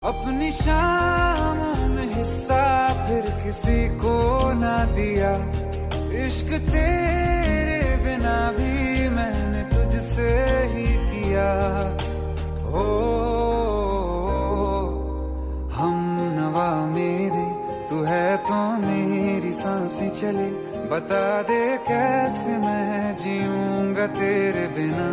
अपनी शामों में हिस्सा फिर किसी को ना दिया। इश्क तेरे बिना भी मैंने तुझसे ही किया। हो हम नवा मेरे, तू है तो मेरी सांसें चले। बता दे कैसे मैं जीऊंगा तेरे बिना।